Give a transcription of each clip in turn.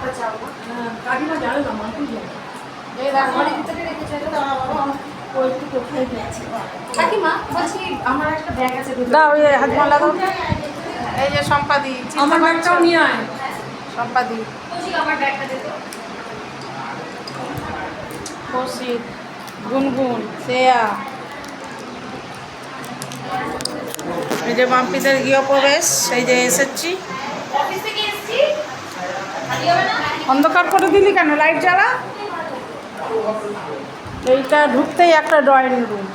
কাকিমা জানো না মাকে এই রান্নার ভিতরে রেখেছে তো ওই একটু কোথায় গেছে কাকিমা বলছি আমার একটা ব্যাগ আছে দাও ওই হাত মালা দাও এই যে সম্পাদি আমার ব্যাগটাও নিয়ে আয় সম্পাদি কৌশিক আমার ব্যাগটা দে তো কৌশিক গুনগুন শ্রেয়া এই যে মাম্পিদের গৃহপ্রবেশ এই যে এসেছি অফিস থেকে এসেছি খালি হবে না অন্ধকার করে দিলি কেন লাইট জ্বালা এইটা ঢুকতেই একটা ড্রয়িং রুম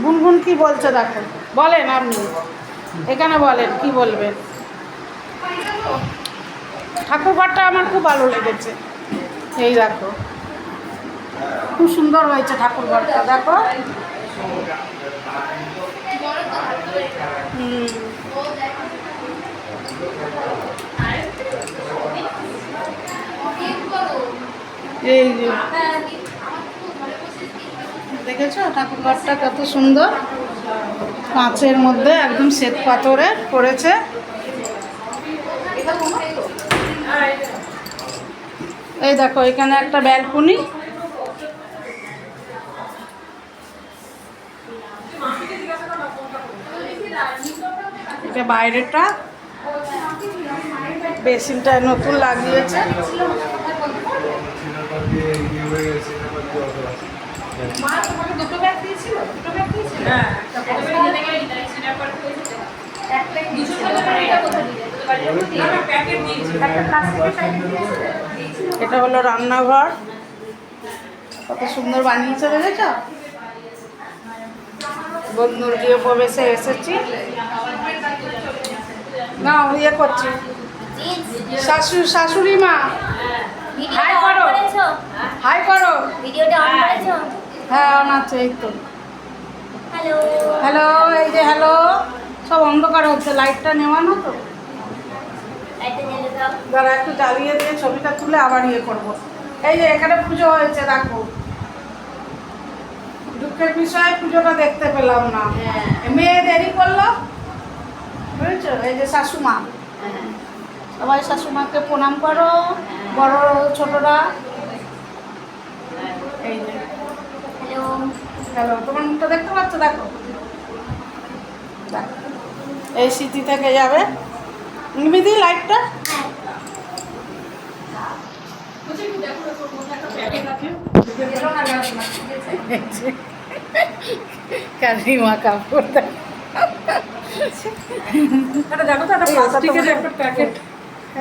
গুনগুন কি বলছে দেখো বলেন আপনি এখানে বলেন কি বলবেন ঠাকুরঘরটা আমার খুব ভালো লেগেছে এই দেখো খুব সুন্দর হয়েছে ঠাকুরঘরটা দেখো এই যে দেখেছো ঠাকুরঘরটা কত সুন্দর কাঁচের মধ্যে একদম শ্বেত পাথরের করেছে এই দেখো এখানে একটা ব্যালকনি এটা বাইরেটা বেসিনটা নতুন লাগিয়েছে মা তোমাকে দুটো ব্যাগ দিয়েছিল দুটো ব্যাগ দিয়েছিল হ্যাঁ একটা পকেটে নিয়ে গেলে সিনার করে দিয়েছে একটাই দুশো টাকা এটা কোথায় দিলে তোদের বাড়ির মধ্যে না প্যাকেট দিয়েছি একটা প্লাস্টিকের প্যাকেট দিয়েছে এটা হলো রান্নাঘর কত সুন্দর বানিয়েছে দেখেছো বন্ধুর গৃহপ্রবেশে এসেছি না ইয়ে করছি শাশুড়ি মা হাই করো হাই করো ভিডিওটা অন করেছো? হ্যাঁ অন আছে এই তো হ্যালো হ্যালো এই যে হ্যালো সব অন্ধকার হচ্ছে লাইটটা নেওয়ানো তো লাইটটা জ্বালিয়ে দাও। যারা একটু জ্বালিয়ে দিয়ে ছবিটা তুলে আবার ইয়ে করবো এই যে এখানে পুজো হয়েছে দেখো দুঃখের বিষয় পুজোটা দেখতে পেলাম না মেয়ে দেরি করলো বুঝেছো এই যে শাশুমা সবাই শাশুমাকে প্রণাম করো বড় ছোটরা এই যে হ্যালো হ্যালো তোমার মুখটা দেখতে পাচ্ছ দেখো দেখো। এই স্মৃতি থেকে যাবে নিমিদি লাইটটা কারিমা কাপড় এটা দেখো তো একটা প্লাস্টিকের একটা প্যাকেট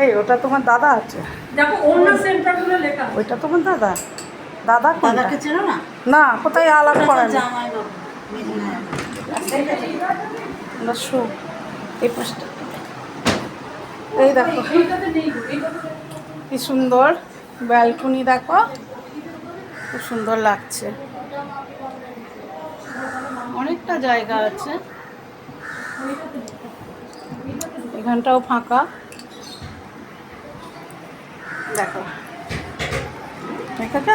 এই ওটা তোমার দাদা আছে দেখো অন্য সেন্টারগুলো লেখা ওইটা তোমার দাদা দাদা কোনটা দাদাকে চেনো না? না কোথায় আলাপ করেন জামাই বাবু আমরা শু এই পাশটা এই দেখো এইটাতে নেই গো, এইটাতে কি সুন্দর ব্যালকনি দেখো খুব সুন্দর লাগছে অনেকটা জায়গা আছে এখানটাও ফাঁকা দেখো দেখেছ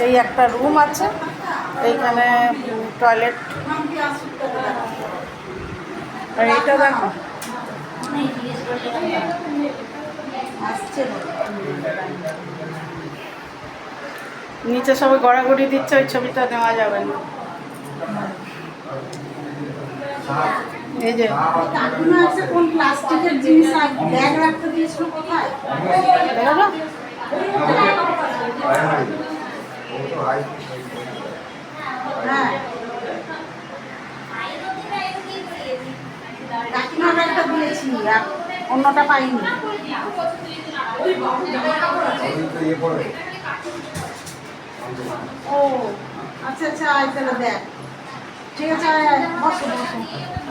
এই একটা রুম আছে এইখানে টয়লেট আর এইটা দেখো নিচে সবাই গড়াগড়ি দিচ্ছে ওই ছবিটা নেওয়া যাবে না এই যে কাকিমা এসে কোন প্লাস্টিকের জিনিস ব্যাগ রাখতে দিয়েছিল কোথায়? দেখো হ্যাঁ কাকিমা ব্যাগটা দিয়েছি আর অন্যটা পাইনি। ও আচ্ছা আচ্ছা আয় তাহলে দেখ ঠিক আছে আয় আয় বসো বসো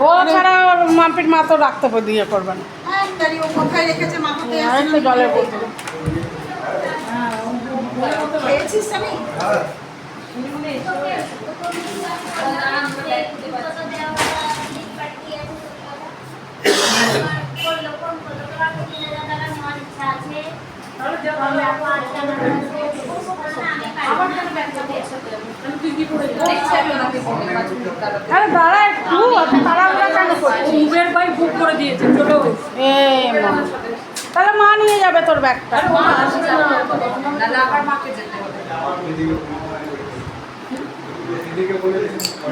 ও ছাড়া মাপির মা তো রাখতে দিয়ে করবে না হ্যাঁ জানি ও কোথায় রেখেছে মাথাতে আরেকটা জলের বোতল খেয়েছিস আমি আছে আবার কেন ব্যাগটা পৌঁছাতে হবে? তুই কি করে দেখছি আমি ওনাকে বলে 5 মিনিট দাঁড়াতে। আরে দাঁড়া একটু, অত তাড়াহুড়া কেন করছিস? উবের ভাই বুক করে দিয়েছে, চলো। মা, তাহলে মা নিয়ে যাবে তোর ব্যাগটা। মা আসছে না, আবার মাকে যেতে হবে।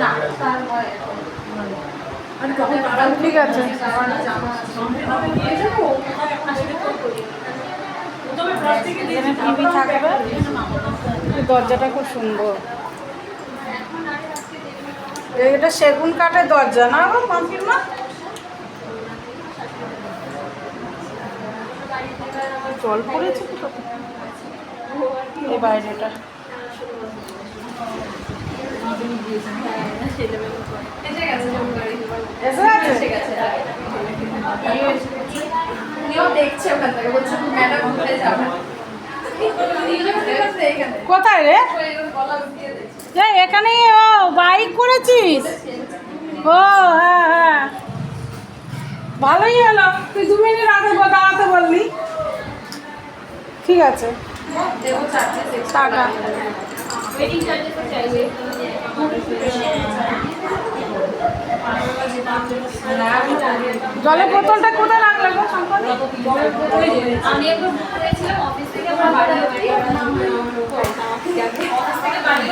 না, তার ভয় এখন। আর কখন তাড়াহুড়ো ঠিক আছে। নিয়ে যাবো, কোথায় এখন সেটা তো করি। প্রথমে প্লাস্টিকে দিয়ে এখানে টিভি থাকবে। এই দরজাটা খুব সুন্দর। এটা সেগুন কাঠের দরজা না গো মাম্পির মা? জল পড়েছে তো এই বাইরেটা। এসে গেছে জমগাড়ি। এসে গেছে? এসে গেছে। উনিও দেখছে ওখান থেকে, বলছে ম্যাডাম ঘুরে যাবে। কোথায় রে? এখানে ও বাইক করেছিস? ও হ্যাঁ হ্যাঁ, ভালোই হলো, তুই 2 মিনিট আগে দাঁড়াতে বললি। ঠিক আছে, টাটা। ওয়েটিং চার্জেস চাইবে। জলের বোতলটা কোথায় রাখলে গো সম্পর্কে? আমি একবার বুক করেছিলাম অফিস থেকে, আমার বাড়ি অবধি। অফিস থেকে বাড়ি